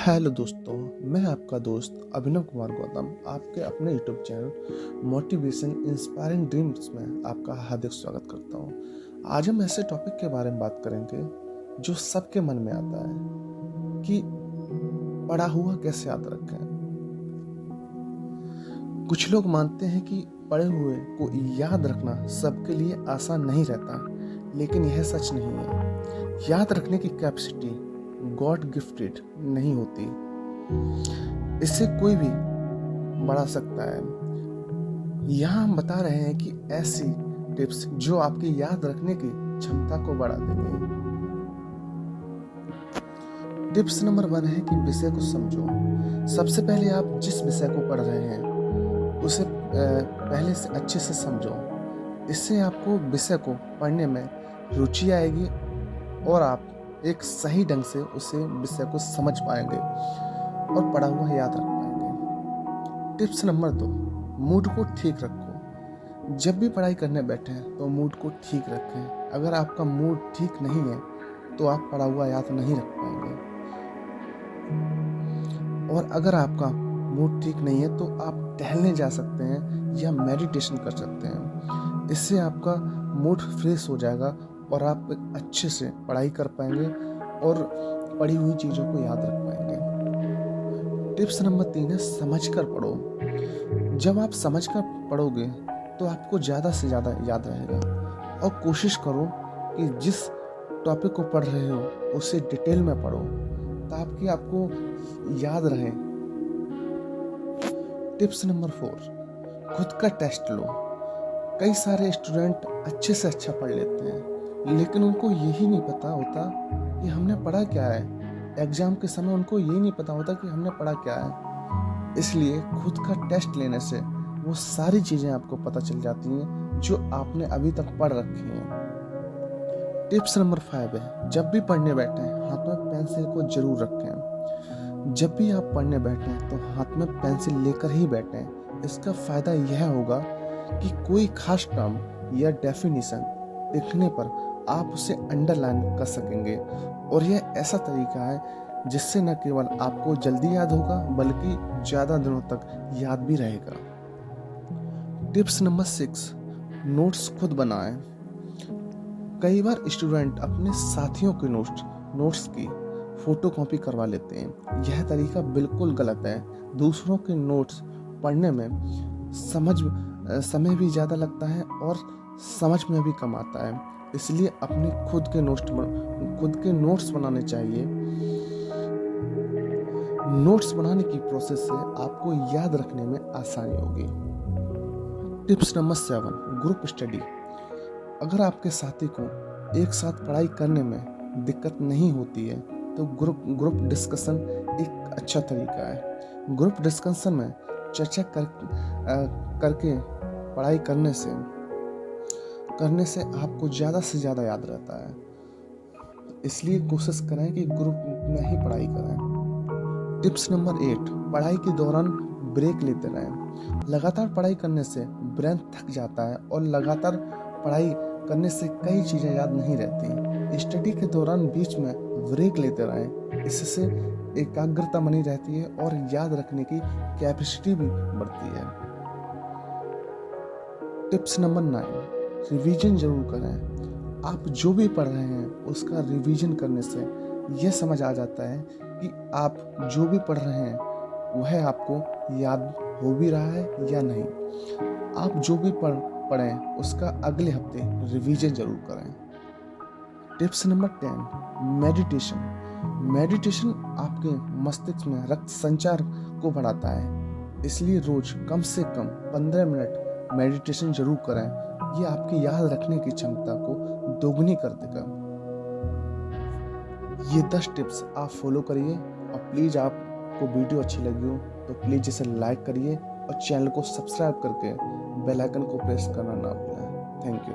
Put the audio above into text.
Hello दोस्तों, मैं आपका दोस्त अभिनव कुमार गौतम आपके अपने YouTube channel motivation inspiring dreams में आपका हार्दिक स्वागत करता हूं। आज हम ऐसे टॉपिक के बारे में बात करेंगे जो सबके मन में आता है कि पढ़ा हुआ कैसे याद रखें। कुछ लोग मानते हैं कि पढ़े हुए को याद रखना सबके लिए आसान नहीं रहता, लेकिन यह सच नहीं है। याद रखने की कैपेसिटी गॉड गिफ्टेड नहीं होती, इससे कोई भी बढ़ा सकता है। यहाँ हम बता रहे हैं कि ऐसी टिप्स जो आपकी याद रखने की क्षमता को बढ़ा देंगे। टिप्स नंबर 1 है कि विषय को समझो। सबसे पहले आप जिस विषय को पढ़ रहे हैं उसे पहले से अच्छे से समझो। इससे आपको विषय को पढ़ने में रुचि आएगी और आप एक सही ढंग से उसे विषय को समझ पाएंगे और पढ़ा हुआ याद रख पाएंगे। टिप्स नंबर 2, मूड को ठीक रखो। जब भी पढ़ाई करने बैठें तो मूड को ठीक रखें। अगर आपका मूड ठीक नहीं है तो आप पढ़ा हुआ याद नहीं रख पाएंगे, और अगर आपका मूड ठीक नहीं है तो आप टहलने जा सकते हैं या मेडिटेशन कर सकते हैं। इससे आपका मूड फ्रेश हो जाएगा और आप अच्छे से पढ़ाई कर पाएंगे और पढ़ी हुई चीज़ों को याद रख पाएंगे। टिप्स नंबर 3 है समझकर पढ़ो। जब आप समझकर पढ़ोगे तो आपको ज़्यादा से ज़्यादा याद रहेगा, और कोशिश करो कि जिस टॉपिक को पढ़ रहे हो उसे डिटेल में पढ़ो ताकि आपको याद रहे। टिप्स नंबर 4, खुद का टेस्ट लो। कई सारे स्टूडेंट अच्छे से अच्छा पढ़ लेते हैं, लेकिन उनको यही नहीं पता होता कि हमने पढ़ा क्या है। एग्ज़ाम के समय उनको यही नहीं पता होता कि हमने पढ़ा क्या है। इसलिए खुद का टेस्ट लेने से वो सारी चीज़ें आपको पता चल जाती हैं जो आपने अभी तक पढ़ रखी हैं। टिप्स नंबर 5 है जब भी पढ़ने बैठें हाथ में पेंसिल को जरूर रखें। जब भी आप पढ़ने बैठें तो हाथ में पेंसिल लेकर ही बैठें। इसका फ़ायदा यह होगा कि कोई खास टर्म या डेफिनेशन लिखने पर आप उसे अंडरलाइन कर सकेंगे, और यह ऐसा तरीका है जिससे न केवल आपको जल्दी याद होगा बल्कि ज़्यादा दिनों तक याद भी रहेगा। टिप्स नंबर 6, नोट्स खुद बनाएं। कई बार स्टूडेंट अपने साथियों के नोट्स की फोटोकॉपी करवा लेते हैं। यह तरीका बिल्कुल गलत है। दूसरों के नोट्स पढ़ने में समय भी ज़्यादा लगता है और समझ में भी कम आता है। इसलिए अपने खुद के नोट्स बनाने चाहिए। नोट्स बनाने की प्रोसेस से आपको याद रखने में आसानी होगी। Tips number 7, group study. अगर आपके साथी को एक साथ पढ़ाई करने में दिक्कत नहीं होती है तो ग्रुप डिस्कशन एक अच्छा तरीका है। ग्रुप डिस्कशन में चर्चा करके पढ़ाई करने से आपको ज़्यादा से ज़्यादा याद रहता है। इसलिए कोशिश करें कि ग्रुप में ही पढ़ाई करें। टिप्स नंबर 8, पढ़ाई के दौरान ब्रेक लेते रहें। लगातार पढ़ाई करने से ब्रेन थक जाता है और लगातार पढ़ाई करने से कई चीज़ें याद नहीं रहती। स्टडी के दौरान बीच में ब्रेक लेते रहें। इससे एकाग्रता बनी रहती है और याद रखने की कैपेसिटी भी बढ़ती है। टिप्स नंबर 9, रिवीजन जरूर करें। आप जो भी पढ़ रहे हैं उसका रिवीजन करने से यह समझ आ जाता है कि आप जो भी पढ़ रहे हैं वह आपको याद हो भी रहा है या नहीं। आप जो भी पढ़ें उसका अगले हफ्ते रिवीजन जरूर करें। टिप्स नंबर 10, मेडिटेशन आपके मस्तिष्क में रक्त संचार को बढ़ाता है। इसलिए रोज कम से कम 15 मिनट मेडिटेशन जरूर करें। ये आपकी याद रखने की क्षमता को दोगुनी कर देगा। ये 10 टिप्स आप फॉलो करिए, और प्लीज़ आपको वीडियो अच्छी लगी हो तो प्लीज़ इसे लाइक करिए और चैनल को सब्सक्राइब करके बेल आइकन को प्रेस करना ना भूलें। Thank you.